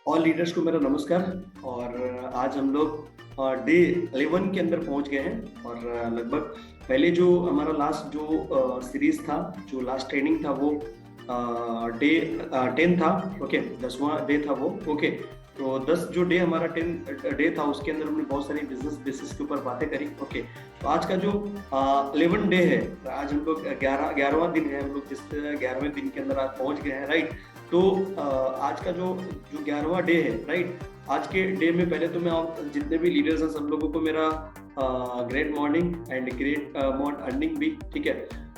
All leaders को मेरा नमस्कार। और आज हम लोग डे 11 के अंदर पहुंच गए हैं। और लगभग पहले जो हमारा लास्ट जो सीरीज था, जो लास्ट ट्रेनिंग था, वो डे 10 था। ओके, 10वां डे था वो। ओके, तो 10 जो डे हमारा 10 डे था, उसके अंदर हमने बहुत सारी बिजनेस बेसिस के ऊपर बातें करी। ओके, तो आज का जो 11 डे है, आज हम लोग 11वां दिन है, हम लोग जिस 11वें दिन के अंदर आज पहुंच गए हैं। राइट, तो आज का जो जो 11वां डे है, राइट, आज के डे में पहले तो मैं आप जितने भी लीडर्स हैं सब लोगों को मेरा great morning and great earning भी। ठीक है,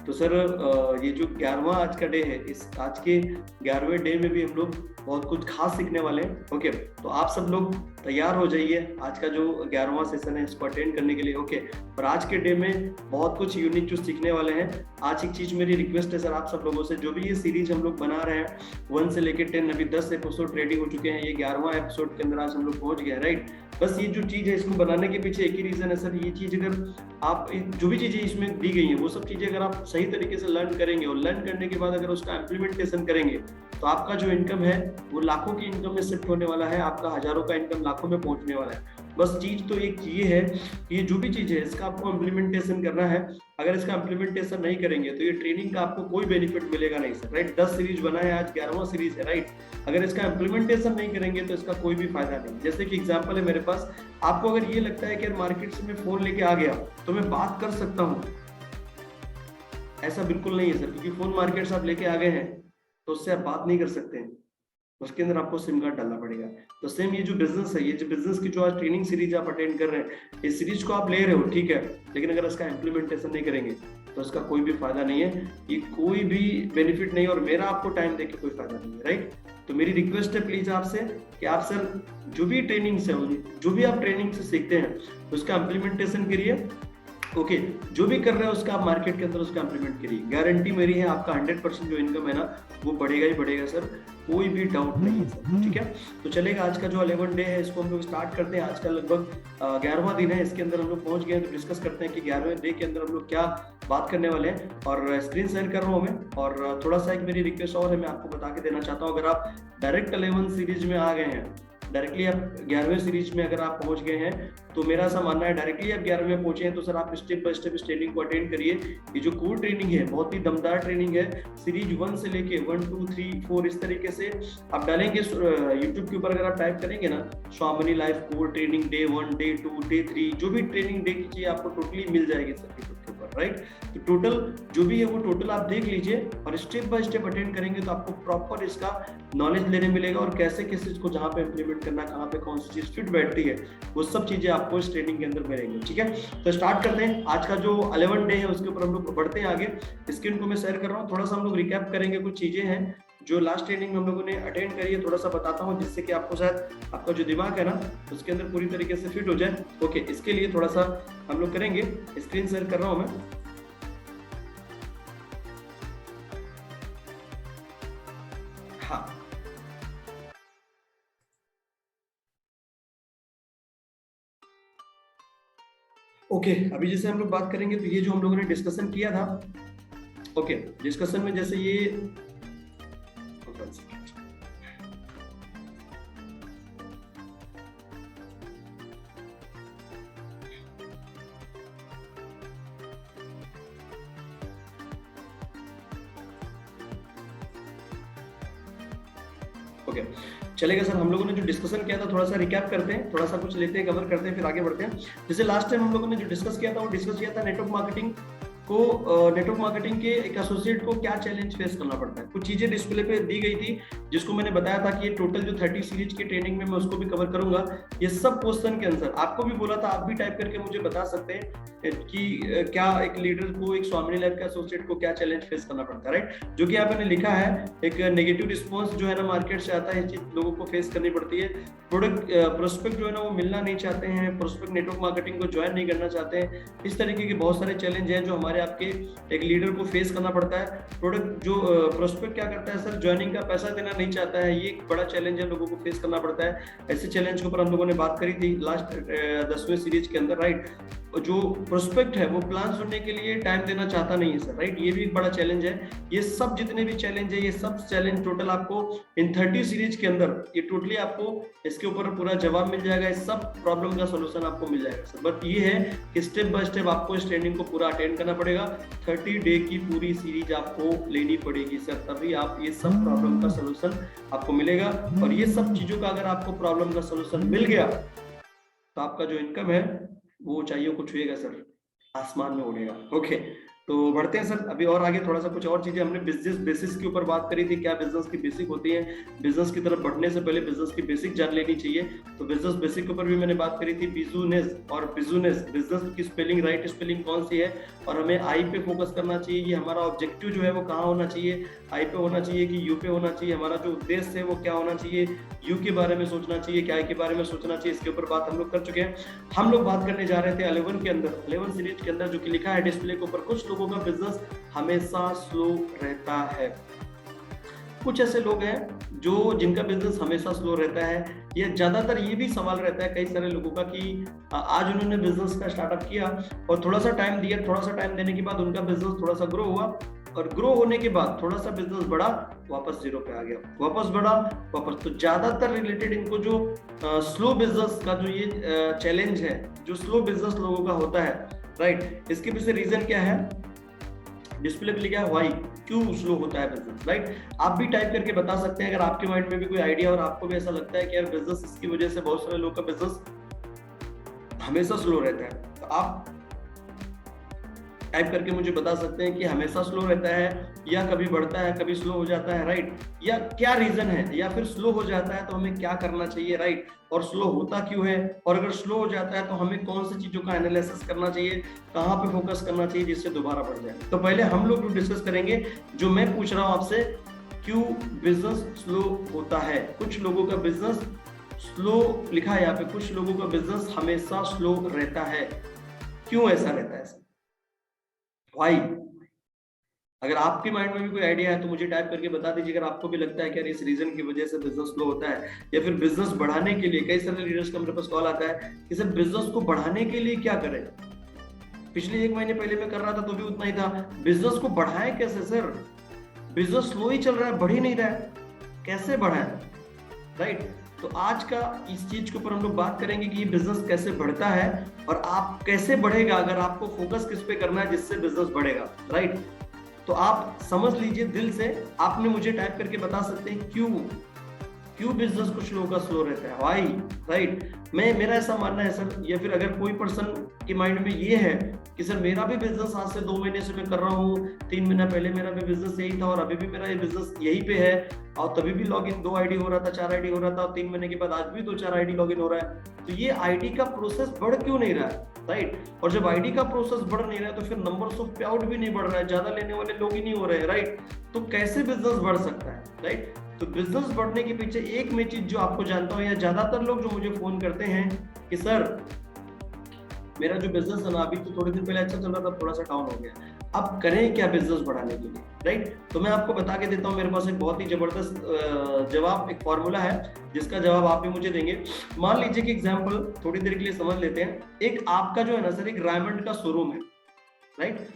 तो सर ये जो 11वां आज का डे है, इस आज के 11वें डे में भी हम लोग बहुत कुछ खास सीखने वाले हैं। ओके, तो आप सब लोग तैयार हो जाइए आज का जो 11वां सेशन है इसको अटेंड करने के लिए। ओके, और आज के डे में बहुत कुछ यूनिक जो सीखने वाले हैं। आज एक चीज मेरी रिक्वेस्ट है सर आप सब लोगों से, जो भी ये सीरीज हम लोग बना रहे हैं 1 से लेके 10, अभी 10 एपिसोड रेडी हो चुके हैं, ये 11वां एपिसोड के अंदर आज हम लोग पहुंच गए। राइट, बस ये जो चीज है इसको बनाने के पीछे एक ही रीजन है सर, ये चीज अगर आप जो भी चीजें इसमें दी गई हैं वो सब चीजें अगर आप सही तरीके से लर्न करेंगे और लर्न करने के बाद अगर उसका इम्प्लीमेंटेशन करेंगे तो आपका जो इनकम है वो लाखों की इनकम में शिफ्ट होने वाला है, आपका हजारों का इनकम लाखों में पहुंचने वाला है। बस चीज तो एक ये है कि ये जो भी चीज है इसका आपको इम्प्लीमेंटेशन करना है। अगर इसका इम्प्लीमेंटेशन नहीं करेंगे तो ये ट्रेनिंग का आपको कोई बेनिफिट मिलेगा नहीं सर। राइट, 10 सीरीज बना है, आज 11वां सीरीज है। राइट, अगर इसका इम्प्लीमेंटेशन नहीं करेंगे तो इसका कोई भी फायदा नहीं। जैसे कि एग्जांपल है मेरे पास, आपको अगर ये लगता है कि मार्केट से मैं फोन लेके आ गया तो मैं बात कर सकता हूँ, ऐसा बिल्कुल नहीं है सर, क्योंकि फोन मार्केट से आप लेके आ गए हैं तो उससे आप बात नहीं कर सकते हैं, उसके अंदर आपको सिम कार्ड डालना पड़ेगा। तो सेम ये जो बिजनेस है, ये जो बिजनेस की जो आज ट्रेनिंग सीरीज आप अटेंड कर रहे हैं, इस सीरीज को आप ले रहे हो, ठीक है, लेकिन अगर इसका इम्प्लीमेंटेशन नहीं करेंगे तो इसका कोई भी फायदा नहीं है, ये कोई भी बेनिफिट नहीं है और मेरा आपको टाइम देके कोई फायदा नहीं है। राइट, तो मेरी रिक्वेस्ट है प्लीज आपसे कि आप सर जो भी ट्रेनिंग से जो भी आप ट्रेनिंग से सीखते हैं उसका इम्प्लीमेंटेशन करिए। ओके, जो भी कर रहे हैं उसका आप मार्केट के अंदर उसका इम्प्लीमेंट करिए। गारंटी मेरी है आपका 100% जो इनकम है ना वो बढ़ेगा ही बढ़ेगा सर, कोई भी डाउट नहीं है सर। ठीक है, तो चलेगा। आज का जो 11 डे है इसको हम लोग स्टार्ट करते हैं। आज का लगभग 11वां दिन है, इसके अंदर हम लोग पहुंच गए हैं, तो डिस्कस करते हैं कि 11वें डे के अंदर हम लोग क्या बात करने वाले हैं। और स्क्रीन शेयर कर रहा हूँ मैं, और थोड़ा सा एक मेरी रिक्वेस्ट और है, मैं आपको बता के देना चाहता हूँ, अगर आप डायरेक्ट 11 सीरीज में आ गए हैं, डायरेक्टली आप 11वें सीरीज में अगर आप पहुंच गए हैं, तो मेरा ऐसा मानना है डायरेक्टली आप 11वें में पहुंचे हैं तो सर आप स्टेप बाय स्टेप इस ट्रेनिंग को अटेंड करिए। ये जो कोर ट्रेनिंग है बहुत ही दमदार ट्रेनिंग है, सीरीज 1 से लेके 1 2 3 4 इस तरीके से आप डालेंगे यूट्यूब के ऊपर, अगर आप टाइप करेंगे ना स्वामिनी life core training day 1 day 2 day 3, जो भी ट्रेनिंग डे की चाहिए आपको टोटली मिल जाएगी सर यूट्यूब के ऊपर। राइट, तो टोटल जो भी है वो टोटल आप देख लीजिए और स्टेप बाय स्टेप अटेंड करेंगे तो आपको प्रॉपर इसका नॉलेज लेने मिलेगा और कैसे किस चीज को जहाँ पे इम्प्लीमेंट करना, कहाँ पे कौन सी चीज फिट बैठती है, वो सब चीजें आपको इस ट्रेनिंग के अंदर मिलेंगी। ठीक है, तो स्टार्ट करते हैं। आज का जो 11 डे है उसके ऊपर हम लोग बढ़ते हैं आगे। स्क्रीन को मैं शेयर कर रहा हूँ, थोड़ा सा हम लोग रिकैप करेंगे, कुछ चीजें हैं जो लास्ट ट्रेनिंग में हम लोगों ने अटेंड करी है, थोड़ा सा बताता हूँ जिससे कि आपको शायद आपका जो दिमाग है ना उसके अंदर पूरी तरीके से फिट हो जाए। ओके, इसके लिए थोड़ा सा हम लोग करेंगे, स्क्रीन शेयर कर रहा हूँ मैं। हाँ, ओके, अभी जैसे हम लोग बात करेंगे तो ये जो हम लोगों ने डिस्कशन किया था, ओके, डिस्कशन में जैसे ये ओके चलेगा सर। हम लोगों ने जो डिस्कशन किया था थोड़ा सा रिकैप करते हैं, थोड़ा सा कुछ लेते हैं, कवर करते हैं, फिर आगे बढ़ते हैं। जैसे लास्ट टाइम हम लोगों ने जो डिस्कस किया था वो डिस्कस किया था नेटवर्क मार्केटिंग को, नेटवर्क मार्केटिंग के एक एसोसिएट को क्या चैलेंज फेस करना पड़ता है। कुछ चीजें डिस्प्ले पे दी गई थी जिसको मैंने बताया था कि ये टोटल जो 30 सीरीज की ट्रेनिंग में मैं उसको भी कवर करूंगा। ये सब क्वेश्चन के आंसर आपको भी बोला था, आप भी टाइप करके मुझे बता सकते हैं कि क्या एक लीडर को, एक स्वामिनी लाइफ का एसोसिएट को क्या चैलेंज फेस करना पड़ता है। राइट, जो कि आपने लिखा है, एक नेगेटिव रिस्पॉन्स जो है ना मार्केट से आता है, ये चीज लोगों को फेस करनी पड़ती है। प्रोडक्ट प्रोस्पेक्ट जो है ना वो मिलना नहीं चाहते हैं, प्रोस्पेक्ट नेटवर्क मार्केटिंग को ज्वाइन नहीं करना चाहते हैं। इस तरीके के बहुत सारे चैलेंज हैं जो हमारे हमारे आपके एक लीडर को फेस करना पड़ता है। प्रोडक्ट जो प्रोस्पेक्ट क्या करता है सर, ज्वाइनिंग का पैसा देना नहीं चाहता है, ये एक बड़ा चैलेंज है, लोगों को फेस करना पड़ता है। ऐसे चैलेंज के ऊपर हम लोगों ने बात करी थी लास्ट 10वें सीरीज के अंदर, राइट। जो प्रोस्पेक्ट है वो प्लान सुनने के लिए टाइम देना चाहता नहीं है सर, राइट। ये भी एक बड़ा चैलेंज है। ये सब जितने भी चैलेंज है, ये सब चैलेंज टोटल आपको इन 30 सीरीज के अंदर ये टोटली आपको इसके ऊपर पूरा जवाब मिल जाएगा, इस सब प्रॉब्लम का सोल्यूशन आपको मिल जाएगा सर। बट ये है कि स्टेप बाय स्टेप आपको इस ट्रेनिंग को पूरा अटेंड करना पड़ेगा। 30 डे की पूरी सीरीज आपको लेनी पड़ेगी सर, तभी आप ये सब प्रॉब्लम का सोल्यूशन आपको मिलेगा। और ये सब चीजों का अगर आपको प्रॉब्लम का सोल्यूशन मिल गया तो आपका जो इनकम है वो ऊंचाइयों को छुएगा सर, आसमान में उड़ेगा। ओके, तो बढ़ते हैं सर अभी और आगे। थोड़ा सा कुछ और चीजें हमने बिजनेस बेसिस के ऊपर बात करी थी, क्या बिजनेस की बेसिक होती है। बिजनेस की तरफ बढ़ने से पहले बिजनेस की बेसिक जान लेनी चाहिए। तो बिजनेस बेसिक के ऊपर भी मैंने बात करी थी, बिजनेस और बिजनेस, बिजनेस की स्पेलिंग, राइट स्पेलिंग कौन सी है, और हमें आई पे फोकस करना चाहिए। ये हमारा ऑब्जेक्टिव जो है वो कहाँ होना चाहिए, आई पे होना चाहिए कि यू पे होना चाहिए। हमारा जो उद्देश्य है वो क्या होना चाहिए, यू के बारे में सोचना चाहिए, क्या आई के बारे में सोचना चाहिए। इसके ऊपर बात हम लोग कर चुके हैं। हम लोग बात करने जा रहे थे 11 के अंदर, 11 सीरीज के अंदर जो कि लिखा है डिस्प्ले के ऊपर, कुछ लोगों का बिजनेस हमेशा स्लो रहता है। कुछ ऐसे लोग हैं जो जिनका बिजनेस हमेशा स्लो रहता है। ये ज्यादातर ये भी सवाल रहता है कई सारे लोगों का कि आज उन्होंने बिजनेस का स्टार्टअप किया और थोड़ा सा टाइम दिया, थोड़ा सा टाइम देने के बाद उनका बिजनेस थोड़ा सा ग्रो हुआ, और ग्रो होने के बाद थोड़ा सा बिजनेस बढ़ा, वापस जीरो पे आ गया, वापस बढ़ा, वापस। तो ज्यादातर रिलेटेड इनको जो स्लो बिजनेस का जो ये चैलेंज है, जो स्लो बिजनेस लोगों का होता है, राइट। इसके पीछे रीजन क्या है, डिस्प्ले पे लिखा है व्हाई, क्यों स्लो होता है बिजनेस, राइट। आप भी टाइप करके बता सकते हैं अगर आपके माइंड में भी कोई आइडिया और आपको भी ऐसा लगता है कि यार बिजनेस इसकी वजह से बहुत सारे लोगों का बिजनेस हमेशा स्लो रहता है, तो आप टाइप करके मुझे बता सकते हैं कि हमेशा स्लो रहता है या कभी बढ़ता है, कभी स्लो हो जाता है, राइट। या क्या रीजन है, या फिर स्लो हो जाता है तो हमें क्या करना चाहिए, राइट। और स्लो होता क्यों है, और अगर स्लो हो जाता है तो हमें कौन सी चीजों का एनालिसिस करना चाहिए, कहाँ पे फोकस करना चाहिए जिससे दोबारा बढ़ जाए। तो पहले हम लोग डिस्कस करेंगे जो मैं पूछ रहा हूँ आपसे, क्यों बिजनेस स्लो होता है। कुछ लोगों का बिजनेस स्लो लिखा है यहाँ पे, कुछ लोगों का बिजनेस हमेशा स्लो रहता है, क्यों ऐसा रहता है, भाई। अगर आपके माइंड में भी कोई आइडिया है तो मुझे टाइप करके बता दीजिए। अगर आपको भी लगता है कि यार इस रीजन की वजह से बिजनेस स्लो होता है, या फिर बिजनेस बढ़ाने के लिए, कई सारे लीडर्स का मेरे पास कॉल आता है कि सर बिजनेस को बढ़ाने के लिए क्या करें। पिछले 1 महीने पहले मैं कर रहा था तो भी उतना ही था, बिजनेस को बढ़ाएं कैसे सर, बिजनेस स्लो ही चल रहा है, बढ़ ही नहीं रहा है, कैसे बढ़ाएं, राइट। तो आज का इस चीज के ऊपर हम लोग बात करेंगे कि ये बिजनेस कैसे बढ़ता है और आप कैसे बढ़ेगा, अगर आपको फोकस किस पे करना है जिससे बिजनेस बढ़ेगा, राइट। तो आप समझ लीजिए दिल से, आपने मुझे टाइप करके बता सकते हैं क्यों बिजनेस कुछ लोगों का स्लो रहता है, व्हाई, राइट। मेरा ऐसा मानना है सर, या फिर अगर कोई पर्सन के माइंड में ये है कि सर मेरा भी बिजनेस आज से 2 महीने से मैं कर रहा हूँ, 3 महीना पहले मेरा भी बिजनेस यही था और अभी भी मेरा ये बिजनेस यही पे है, और तभी भी लॉगिन 2 आईडी हो रहा था, 4 आईडी हो रहा था, और 3 महीने के बाद आज भी 2-4 आईडी लॉगिन हो रहा है, तो ये आईडी का प्रोसेस बढ़ क्यों नहीं रहा है, राइट। और जब आईडी का प्रोसेस बढ़ नहीं रहा है तो फिर नंबर्स ऑफ पे आउट भी नहीं बढ़ रहा है, ज्यादा लेने वाले लोग ही नहीं हो रहे हैं, राइट। तो कैसे बिजनेस बढ़ सकता है, राइट। तो बिजनेस बढ़ने के पीछे एक मैं चीज जो आपको जानता हूँ, या ज्यादातर लोग जो मुझे फोन करते हैं कि सर मेरा जो बिजनेस है ना, अभी तो थोड़े दिन पहले अच्छा चल रहा था, थोड़ा सा डाउन हो गया, अब करें क्या बिजनेस बढ़ाने के लिए, राइट। तो मैं आपको बता के देता हूँ, मेरे पास एक बहुत ही जबरदस्त जवाब, एक फॉर्मूला है जिसका जवाब आप भी मुझे देंगे। मान लीजिए कि एग्जाम्पल थोड़ी देर के लिए समझ लेते हैं, एक आपका जो है ना सर, एक डायमंड का शोरूम है, राइट।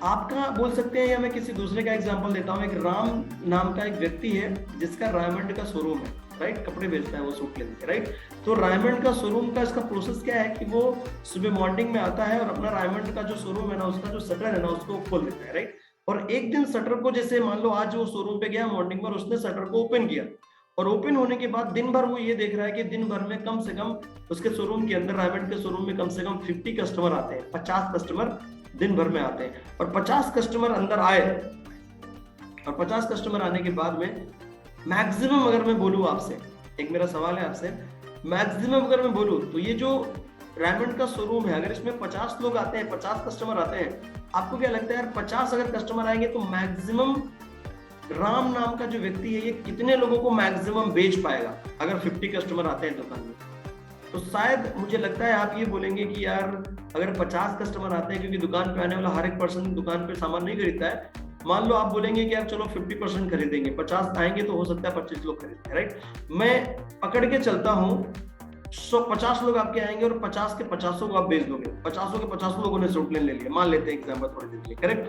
आपका बोल सकते हैं, या मैं किसी दूसरे का एग्जांपल देता हूं, एक राम नाम का एक व्यक्ति है जिसका रायमंड का शोरूम है, राइट, कपड़े बेचता है वो, सूट लेते हैं, राइट। तो रायमंड का शोरूम का इसका प्रोसेस क्या है कि वो सुबह मॉर्निंग में आता है और अपना रायमंड का जो शोरूम है ना, उसका जो शटर है ना, उसको खोल देता है, राइट। और एक दिन शटर को, जैसे मान लो आज वो शोरूम पे गया मॉर्निंग में, उसने शटर को ओपन किया, और ओपन होने के बाद दिन भर वो ये देख रहा है कि दिन भर में कम से कम उसके शोरूम के अंदर, रायमंड के शोरूम में कम से कम 50 कस्टमर आते हैं, 50 कस्टमर दिन भर में आते हैं। और 50 कस्टमर अंदर आए, और 50 कस्टमर आने के बाद में मैक्सिमम, अगर मैं बोलूं आपसे, एक मेरा सवाल है आपसे, मैक्सिमम अगर मैं बोलूं तो ये जो रायमंड का शोरूम है, अगर इसमें 50 लोग आते हैं, 50 कस्टमर आते हैं, आपको क्या लगता है यार 50 अगर कस्टमर आएंगे तो मैक्सिमम राम नाम का जो व्यक्ति है ये कितने लोगों को मैक्सिमम बेच पाएगा अगर 50 कस्टमर आते हैं दुकान में। तो शायद मुझे लगता है आप ये बोलेंगे कि यार अगर 50 कस्टमर आते हैं, क्योंकि दुकान पे आने वाला हर एक पर्सन दुकान पे सामान नहीं खरीदता है, मान लो आप बोलेंगे कि यार चलो 50% खरीदेंगे, 50 आएंगे तो हो सकता है 25 लोग खरीदेंगे, राइट। मैं पकड़ के चलता हूँ 50 लोग आपके आएंगे और 50 के 50 को आप बेच दोगे, 50 के 50 लोगों ने सूट ले लिया, मान लेते हैं एग्जाम्पल थोड़ी देर के लिए, करेक्ट।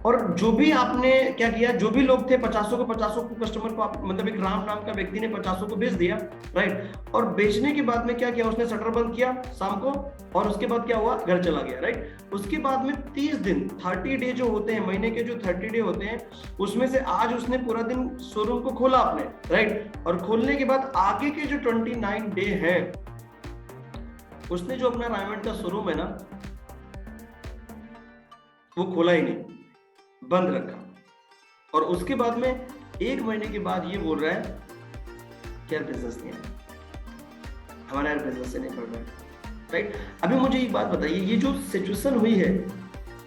और जो भी आपने क्या किया, जो भी लोग थे 50 के 50 को कस्टमर को आप, मतलब एक राम नाम का व्यक्ति ने 50 को बेच दिया, राइट। और बेचने के बाद में क्या किया उसने, शटर बंद किया शाम को, और उसके बाद क्या हुआ, घर चला गया, राइट। उसके बाद में 30 दिन 30 डे जो होते हैं, महीने के जो 30 डे होते हैं, उसमें से आज उसने पूरा दिन शोरूम को खोला आपने, राइट। और खोलने के बाद आगे के जो 29 डे हैं, उसने जो अपना रायमंड का शोरूम है ना, वो खोला ही नहीं, बंद रखा। और उसके बाद में 1 महीने के बाद ये बोल रहा है कि यार बिजनेस नहीं है हमारा, यार बिजनेस से नहीं बढ़ रहा है, राइट। अभी मुझे एक बात बताइए, ये जो सिचुएशन हुई है,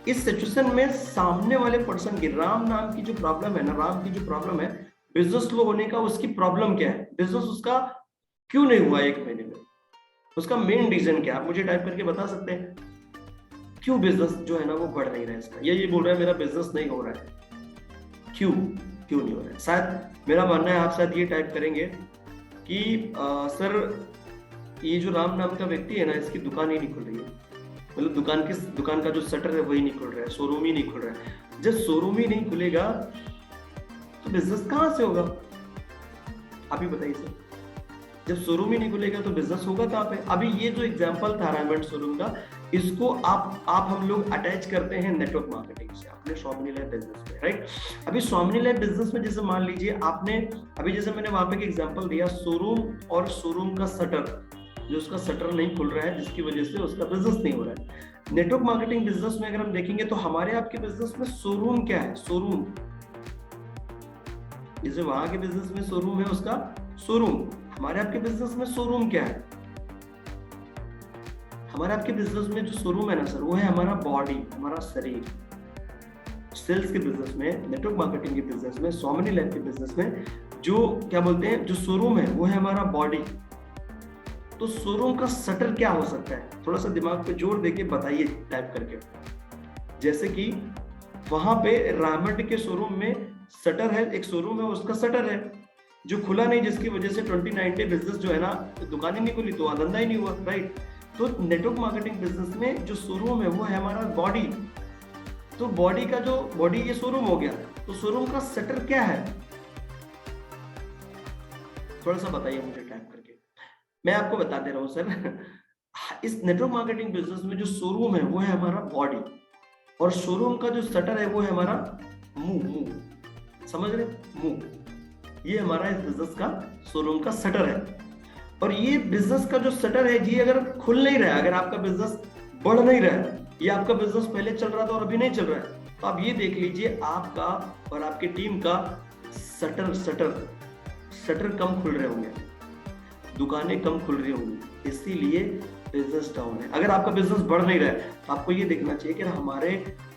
इस सिचुएशन में सामने वाले पर्सन की, राम नाम की जो प्रॉब्लम है ना, राम की जो प्रॉब्लम है बिजनेस स्लो होने का, उसकी प्रॉब्लम क्या है, बिजनेस उसका क्यों नहीं हुआ 1 महीने में, उसका मेन रीजन क्या है, आप मुझे टाइप करके बता सकते हैं, क्यों बिजनेस जो है ना वो बढ़ नहीं रहा है इसका, ये बोल रहा है मेरा बिजनेस नहीं हो रहा है, क्यों नहीं हो रहा है। शायद मेरा मानना है आप शायद ये टाइप करेंगे कि सर ये जो राम नाम का व्यक्ति है ना, इसकी दुकान ही नहीं खुल रही है, मतलब दुकान का जो शटर है वही नहीं खुल रहा है, शोरूम ही नहीं खुल रहा है। जब शोरूम ही नहीं खुलेगा तो बिजनेस कहां से होगा, आप ही बताइए सर। जब शोरूम ही नहीं खुलेगा तो बिजनेस होगा कहां पे। अभी ये जो एग्जांपल था रायमंड शोरूम का, इसको आप हम लोग अटैच करते हैं नेटवर्क मार्केटिंग से अपने स्वामिनी लाइफ बिजनेस में, राइट। अभी स्वामिनी लाइफ बिजनेस में जैसे मान लीजिए आपने, अभी जैसे मैंने वहां पे एग्जांपल दिया, शोरूम और शोरूम का शटर, जो उसका शटर नहीं खुल रहा है जिसकी वजह से उसका बिजनेस नहीं हो रहा है। नेटवर्क मार्केटिंग बिजनेस में अगर हम देखेंगे तो हमारे आपके बिजनेस में शोरूम क्या है, शोरूम, जैसे वहां के बिजनेस में शोरूम है उसका शोरूम, हमारे आपके बिजनेस में शोरूम क्या है, हमारे आपके बिजनेस में जो शोरूम है ना सर, वो है हमारा बॉडी, हमारा शरीर। सेल्स के बिजनेस में, नेटवर्क मार्केटिंग के बिजनेस में, स्वामिनी लाइफ के बिजनेस में जो क्या बोलते हैं, जो शोरूम है वो है हमारा बॉडी। तो शोरूम का शटर क्या हो सकता है, थोड़ा सा दिमाग पे जोर देके बताइए टाइप करके। जैसे कि वहां पे रायमंड के शोरूम में शटर है, एक शोरूम है उसका शटर है जो खुला नहीं, जिसकी वजह से 29 डे बिजनेस जो है ना, दुकान ही नहीं खुली तो धंधा ही नहीं हुआ, राइट। तो नेटवर्क मार्केटिंग बिजनेस में जो शोरूम है वो है हमारा बॉडी। तो बॉडी का जो बॉडी ये शोरूम हो गया, तो शोरूम का शटर क्या है, थोड़ा सा बताइए मुझे टाइप करके। मैं आपको बता दे रहा हूं सर, इस नेटवर्क मार्केटिंग बिजनेस में जो शोरूम है वो है हमारा बॉडी, और शोरूम का जो शटर है वो है हमारा मुंह, समझ रहे, मुंह, ये हमारा इस बिजनेस का शोरूम का शटर है। और ये बिजनेस का जो शटर है जी, अगर खुल नहीं रहा है, अगर आपका बिजनेस बढ़ नहीं रहा है, या आपका बिजनेस पहले चल रहा था और अभी नहीं चल रहा है, तो आप ये देख लीजिए आपका और आपकी टीम का शटर कम खुल रहे होंगे, दुकानें कम खुल रही होंगी, इसीलिए बिजनेस डाउन है। अगर आपका बिजनेस बढ़ नहीं रहा है तो आपको ये देखना चाहिए कि हमारे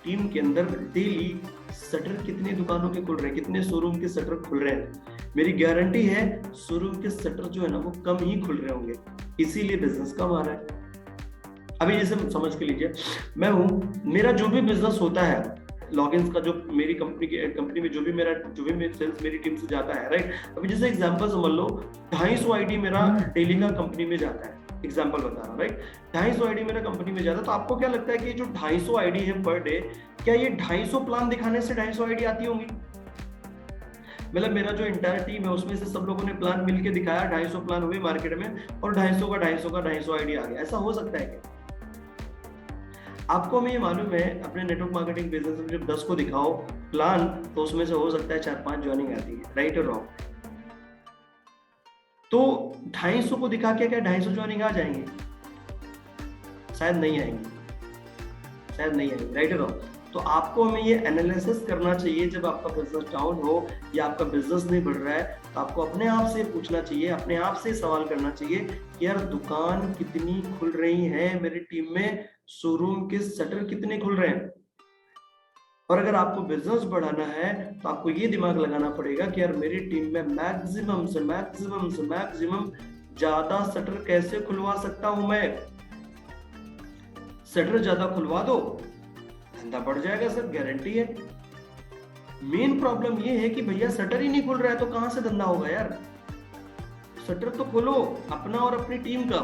टीम के अंदर डेली शटर कितने दुकानों के खुल रहे हैं, कितने शोरूम के शटर खुल रहे हैं। मेरी गारंटी है शोरूम के शटर जो है ना वो कम ही खुल रहे होंगे, इसीलिए बिजनेस कम आ रहा है। अभी जैसे समझ के लीजिए, मैं हूं, मेरा जो भी बिजनेस होता है, लॉगिन्स का जो मेरी कंपनी में जो भी सेल्स मेरी टीम से जाता है, राइट। अभी जैसे एग्जांपल समझ लो, 250 आईडी मेरा डेली का कंपनी में जाता है, एग्जांपल बता रहा हूं, राइट। 250 आईडी मेरा कंपनी में जाता है, तो आपको क्या लगता है कि जो 250 आईडी है पर डे, क्या ये 250 प्लान दिखाने से 250 आईडी आती होंगी? मतलब मेरा जो इंटायर टीम है उसमें से सब लोगों ने प्लान मिलके दिखाया, 250 प्लान हुए मार्केट में, और 250 आईडी आ गया, ऐसा हो सकता है क्या? आपको हमें ये मालूम है अपने नेटवर्क मार्केटिंग बिजनेस में जब 10 को दिखाओ प्लान, तो उसमें से हो सकता है 4-5 ज्वाइनिंग आती है, राइट और रॉन्ग। तो 250 को दिखा के क्या 250 ज्वाइनिंग आ जाएंगे? शायद नहीं आएंगे, राइट और रॉन्ग। तो आपको हमें ये एनालिसिस करना चाहिए, जब आपका बिजनेस डाउन हो या आपका बिजनेस नहीं बढ़ रहा है, तो आपको अपने आप से पूछना चाहिए, अपने आप से सवाल करना चाहिए कि यार दुकान कितनी खुल रही है मेरी टीम में, शोरूम के शटर कितने खुल रहे हैं। और अगर आपको बिजनेस बढ़ाना है तो आपको ये दिमाग लगाना पड़ेगा कि यार मेरी टीम में मैक्सिमम से मैक्सिमम ज्यादा शटर कैसे खुलवा सकता हूं मैं। शटर ज्यादा खुलवा दो, धंधा बढ़ जाएगा सर, गारंटी है। मेन प्रॉब्लम ये है कि भैया शटर ही नहीं खुल रहा है तो कहां से धंधा होगा यार। शटर तो खोलो अपना और अपनी टीम का,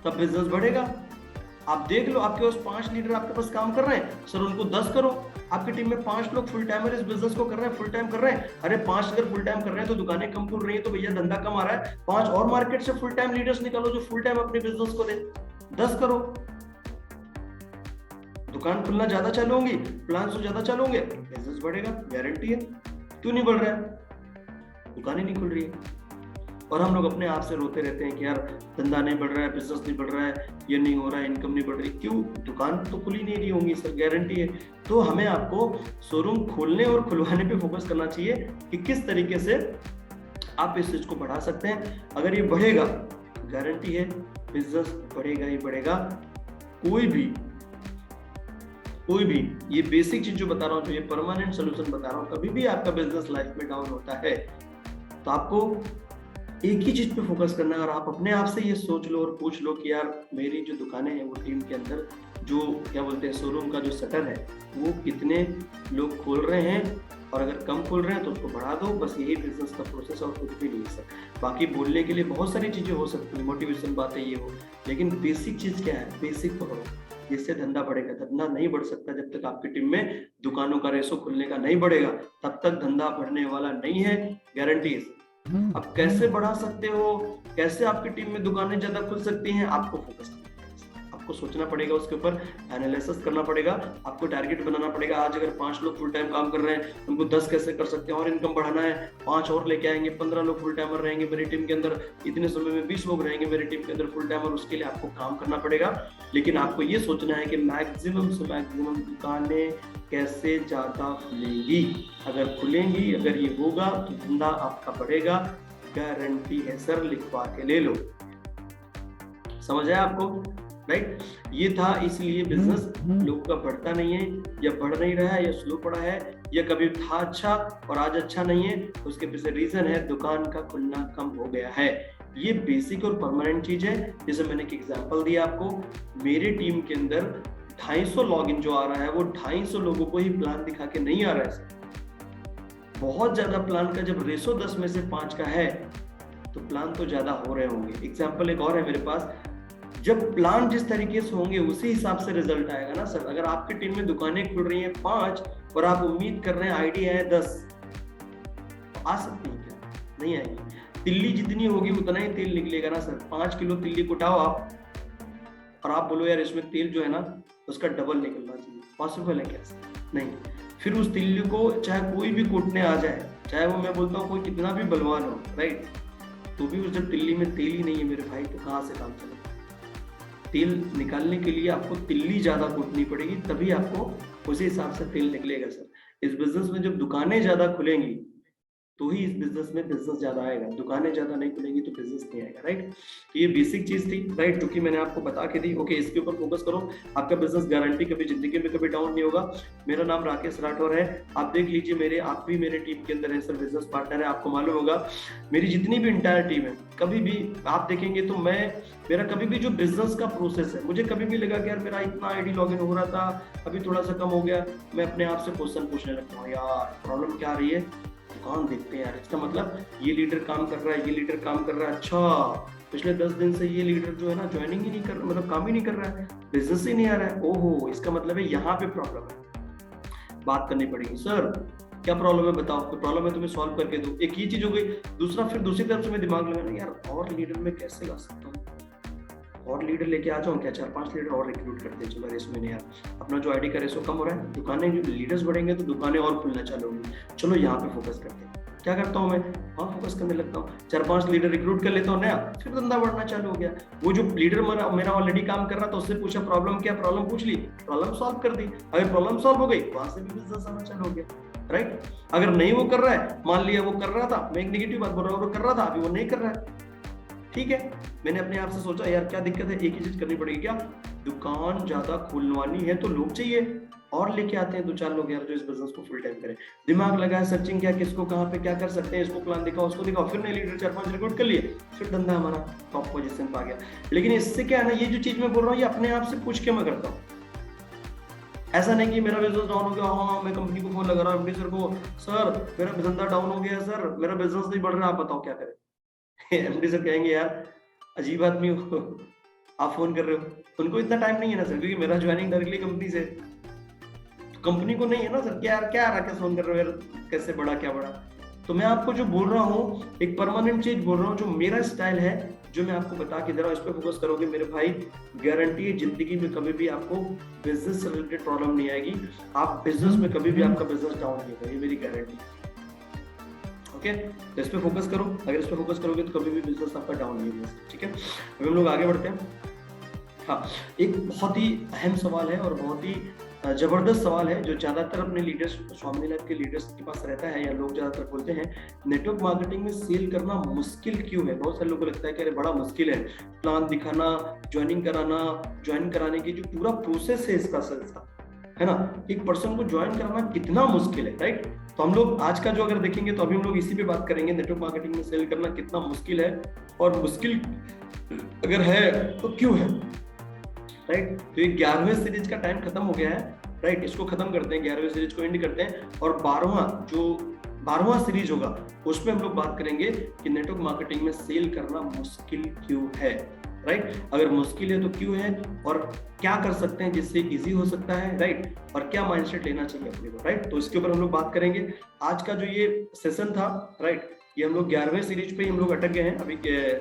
तब बिजनेस बढ़ेगा। आप देख लो, आपके पास 5 लीडर आपके पास काम कर रहे हैं सर, उनको 10 करो। आपकी टीम में 5 लोग फुल टाइमर इस बिजनेस को कर रहे हैं, फुल टाइम कर रहे हैं। अरे 5 अगर फुल टाइम कर रहे हैं तो दुकानें कम खुल रही है, तो भैया धंधा कम आ रहा है, 5 और मार्केट से फुल टाइम लीडर्स निकालो जो फुल टाइम अपने बिजनेस को दे, 10 करो। दुकान खुलना ज्यादा चालू होंगी, प्लान से ज्यादा चालू होंगे, बिजनेस बढ़ेगा, गारंटी है। क्यों नहीं बढ़ रहा है? दुकान ही नहीं खुल रही है। और हम लोग अपने आप से रोते रहते हैं कि यार धंधा नहीं बढ़ रहा है, बिजनेस नहीं बढ़ रहा है, ये नहीं हो रहा है, इनकम नहीं बढ़ रही। क्यों? दुकान तो खुल ही नहीं रही होंगी सर, गारंटी है। तो हमें आपको शोरूम खोलने और खुलवाने पे फोकस करना चाहिए कि किस तरीके से आप इस चीज को बढ़ा सकते हैं। अगर ये बढ़ेगा, गारंटी है बिजनेस बढ़ेगा ही बढ़ेगा। कोई भी ये बेसिक चीज जो बता रहा हूँ, जो ये परमानेंट सोल्यूशन बता रहा हूँ, कभी भी आपका बिजनेस लाइफ में डाउन होता है तो आपको एक ही चीज पे फोकस करना है। और आप अपने आप से ये सोच लो और पूछ लो कि यार मेरी जो दुकानें हैं वो टीम के अंदर जो क्या बोलते हैं शोरूम का जो शटर है वो कितने लोग खोल रहे हैं, और अगर कम खोल रहे हैं तो उसको बढ़ा दो। बस यही बिजनेस का प्रोसेस, और कुछ भी नहीं है सर। बाकी बोलने के लिए बहुत सारी चीजें हो सकती है, मोटिवेशन बातें ये हो, लेकिन बेसिक चीज क्या है, बेसिक पकड़ो, जिससे धंधा बढ़ेगा। धंधा नहीं बढ़ सकता जब तक आपकी टीम में दुकानों का रेशो खुलने का नहीं बढ़ेगा, तब तक धंधा बढ़ने वाला नहीं है, गारंटी है। अब कैसे बढ़ा सकते हो, कैसे आपकी टीम में दुकानें ज्यादा खुल सकती हैं, आपको फोकस करना पड़ेगा, आपको सोचना पड़ेगा, उसके ऊपर एनालिसिस करना पड़ेगा, आपको टारगेट बनाना पड़ेगा। आज अगर 5 लोग फुल टाइम काम कर रहे हैं, उनको 10 कैसे कर सकते हैं, और इनकम बढ़ाना है, 5 और लेके आएंगे, 15 लोग फुल टाइमर रहेंगे मेरी टीम के अंदर, इतने समय में 20 लोग रहेंगे मेरी टीम के अंदर फुल टाइमर। उसके लिए आपको काम करना पड़ेगा, लेकिन आपको ये सोचना है कि मैक्सिमम से मैक्सिमम दुकानें कैसे ज्यादा खुलेंगी। अगर खुलेंगी, अगर ये होगा तो धंधा आपका बढ़ेगा, गारंटी है सर, लिखवा के ले लो। समझ आया आपको? राइट। ये था, इसलिए बिजनेस लोगों का बढ़ता नहीं है, या बढ़ नहीं रहा है, या स्लो पड़ा है, या कभी था अच्छा और आज अच्छा नहीं है। उसके पीछे रीजन है दुकान का खुलना कम हो गया है। ये बेसिक और परमानेंट चीज है। जैसे मैंने एक एग्जांपल दिया आपको, मेरे टीम के अंदर 250 लॉगिन जो आ रहा है वो 250 लोगों को ही प्लान दिखा के नहीं आ रहा है। बहुत ज्यादा प्लान का जब रेशो 10 में से 5 का है तो प्लान तो ज्यादा हो रहे होंगे। एग्जांपल एक और है मेरे पास, जब प्लान जिस तरीके से होंगे उसी हिसाब से रिजल्ट आएगा ना सर। अगर आपकी टीम में दुकानें खुल रही हैं 5 और आप उम्मीद कर रहे हैं आइडिया है 10, तो आ सकती है क्या? नहीं आएगी। तिल्ली जितनी होगी उतना ही तेल निकलेगा ना सर। 5 किलो तिल्ली कुटाओ आप, और आप बोलो यार इसमें तेल जो है ना उसका डबल निकलना चाहिए, पॉसिबल है क्या? नहीं। फिर उस तिल्ली को चाहे कोई भी कूटने आ जाए, चाहे वो मैं बोलता हूँ कोई कितना भी बलवान हो, राइट, तो भी उस जब तिल्ली में तेल ही नहीं है मेरे भाई, तो कहाँ से काम चलेगा? तेल निकालने के लिए आपको तिल्ली ज्यादा कूटनी पड़ेगी, तभी आपको उसी हिसाब से तेल निकलेगा सर। इस बिजनेस में जब दुकानें ज्यादा खुलेंगी तो ही इस बिजनेस में बिजनेस ज्यादा आएगा। दुकानें ज्यादा नहीं खुलेंगी तो बिजनेस नहीं आएगा, राइट। तो ये बेसिक चीज थी, राइट, जो कि मैंने आपको बता के दी। ओके, इसके ऊपर फोकस करो, आपका बिजनेस गारंटी कभी जिंदगी में कभी डाउन नहीं होगा। मेरा नाम राकेश राठौर है, आप देख लीजिए, आप भी मेरे टीम के अंदर है सर, बिजनेस पार्टनर है। आपको मालूम होगा मेरी जितनी भी इंटायर टीम है, कभी भी आप देखेंगे तो मेरा कभी भी जो बिजनेस का प्रोसेस है, मुझे कभी भी लगा कि यार मेरा इतना आईडी लॉगिन हो रहा था, अभी थोड़ा सा कम हो गया, मैं अपने आप से क्वेश्चन पूछने लगता हूँ, यार प्रॉब्लम क्या आ रही है, दुकान देखते हैं यार, इसका मतलब ये लीडर काम कर रहा है, ये लीडर काम कर रहा है, अच्छा पिछले 10 दिन से ये लीडर जो है ना ज्वाइनिंग ही नहीं कर, मतलब काम ही नहीं कर रहा है, बिजनेस ही नहीं आ रहा है। ओहो, इसका मतलब है यहाँ पे प्रॉब्लम है, बात करनी पड़ेगी। सर क्या प्रॉब्लम है बताओ, कोई प्रॉब्लम है तो मैं सॉल्व करके दूं। एक ये चीज हो गई। दूसरा, फिर दूसरी तरफ से मैं दिमाग लगाना, यार और लीडर में कैसे ला सकता हूँ, और लीडर लेके आ जाऊं क्या, 4-5 लीडर और रिक्रूट करते हैं। चलो रेस में नहीं यार, अपना जो आईडी का रेशो कम हो रहा है, दुकानें जो लीडर्स बढ़ेंगे तो दुकानें और खुलना चालू होंगी, चलो यहाँ पे फोकस करते हैं। क्या करता हूँ मैं, हाँ फोकस करने लगता हूँ, 4-5 लीडर रिक्रूट कर लेता हूँ नया, फिर धंधा बढ़ना चालू हो गया। वो जो लीडर मेरा ऑलरेडी काम कर रहा था, उससे पूछा प्रॉब्लम क्या, प्रॉब्लम पूछ ली, प्रॉब्लम सॉल्व कर दी। अगर प्रॉब्लम सॉल्व हो गई, वहां से भी बिजनेस आना चालू हो गया, राइट। अगर नहीं वो कर रहा है, मान लिया वो कर रहा था, मैं एक नेगेटिव बात बोल रहा हूँ, वो कर रहा था, अभी वो नहीं कर रहा है, ठीक है, मैंने अपने आप से सोचा यार क्या दिक्कत है, एक ही चीज करनी पड़ेगी, क्या दुकान ज्यादा खुलवानी है तो लोग चाहिए, और लेके आते हैं 2-4 लोग यार जो इस बिजनेस को फुल टाइम करें। दिमाग लगाया, सर्चिंग किया, किसको कहाँ पे क्या कर सकते हैं, इसको प्लान दिखाओ, उसको दिखाओ, फिर नए लीडर 4-5 रिक्रूट कर लिए, फिर धंधा हमारा टॉप पोजीशन पे आ गया। लेकिन इससे क्या है ना, ये जो चीज मैं बोल रहा हूँ ये अपने आप से पूछ के मैं करता हूँ। ऐसा नहीं कि मेरा बिजनेस डाउन हो गया, हाँ मैं कंपनी को फोन लगा रहा हूँ एमडी सर को, सर मेरा धंधा डाउन हो गया सर, मेरा बिजनेस नहीं बढ़ रहा, आप बताओ क्या करें। एमडी सर कहेंगे यार अजीब आदमी हो, आप फोन कर रहे हो। उनको इतना टाइम नहीं है ना सर, क्योंकि मेरा ज्वाइनिंग डायरेक्टली कंपनी से, कंपनी को नहीं है ना सर, क्या क्या रहा फोन कर रहे हो यार, कैसे बढ़ा क्या बढ़ा। तो मैं आपको जो बोल रहा हूँ एक परमानेंट चीज बोल रहा हूँ, जो मेरा स्टाइल है, जो मैं आपको बता के दे रहा हूँ, इस पे फोकस करोगे मेरे भाई, गारंटी है जिंदगी में कभी भी आपको बिजनेस से रिलेटेड प्रॉब्लम नहीं आएगी, आप बिजनेस में कभी भी आपका बिजनेस डाउन नहीं होगा, ये मेरी गारंटी है। ओके, तो इस पे फोकस करो, अगर इस पे फोकस करोगे तो कभी भी बिजनेस आपका डाउन नहीं होगा। ठीक है, अभी हम लोग आगे बढ़ते हैं। हाँ, एक बहुत ही अहम सवाल है और बहुत ही जबरदस्त सवाल है, जो ज्यादातर अपने लीडर्स, स्वामी लाइफ के लीडर्स के पास रहता है, या लोग ज्यादातर बोलते हैं नेटवर्क मार्केटिंग में सेल करना मुश्किल क्यों है। बहुत सारे लोगों को लगता है कि अरे बड़ा मुश्किल है, प्लान दिखाना, ज्वाइनिंग कराना, ज्वाइन कराने की जो पूरा प्रोसेस है इसका सेल्स का, है ना, एक पर्सन को ज्वाइन कराना कितना मुश्किल है, राइट। तो हम लोग आज का जो अगर देखेंगे तो अभी हम लोग इसी पे बात करेंगे, नेटवर्क मार्केटिंग में सेल करना कितना मुश्किल है, और मुश्किल अगर है तो क्यों है, राइट। तो ये 11वें सीरीज का टाइम खत्म हो गया है, राइट, इसको खत्म करते हैं, 11वें सीरीज को एंड करते हैं, और 12वां सीरीज होगा, उसमें हम लोग बात करेंगे कि नेटवर्क मार्केटिंग में सेल करना मुश्किल क्यों है, राइट। अगर मुश्किल है तो क्यों है, और क्या कर सकते हैं जिससे इजी हो सकता है, राइट, और क्या माइंडसेट लेना चाहिए अपने को, राइट। तो इसके ऊपर हम लोग बात करेंगे। आज का जो ये सेशन था, राइट, ये हम लोग 11वें सीरीज पे हम लोग अटक गए हैं अभी,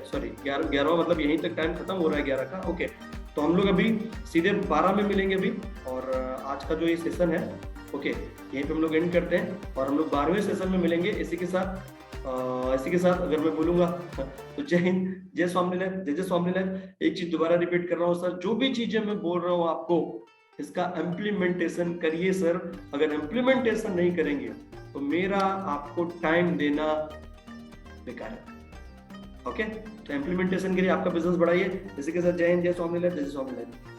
सॉरी 11वां मतलब यहीं तक टाइम खत्म हो रहा है 11 का। ओके, तो हम लोग अभी सीधे 12 में मिलेंगे अभी, और आज का जो ये सेशन है, ओके, यहीं पे हम लोग एंड करते हैं, और हम लोग 12वें सेशन में मिलेंगे। इसी के साथ अगर मैं बोलूंगा तो जय हिंद, जय स्वामीनाथ, जय जय स्वामीनाथ। एक चीज दोबारा रिपीट कर रहा हूँ सर, जो भी चीजें मैं बोल रहा हूँ आपको, इसका इम्प्लीमेंटेशन करिए सर। अगर इम्प्लीमेंटेशन नहीं करेंगे तो मेरा आपको टाइम देना बेकार है। ओके, तो इम्प्लीमेंटेशन के लिए आपका बिजनेस बढ़ाइए। इसी के साथ जय हिंद, जय स्वामीनाथ, जय स्वामीनाथ।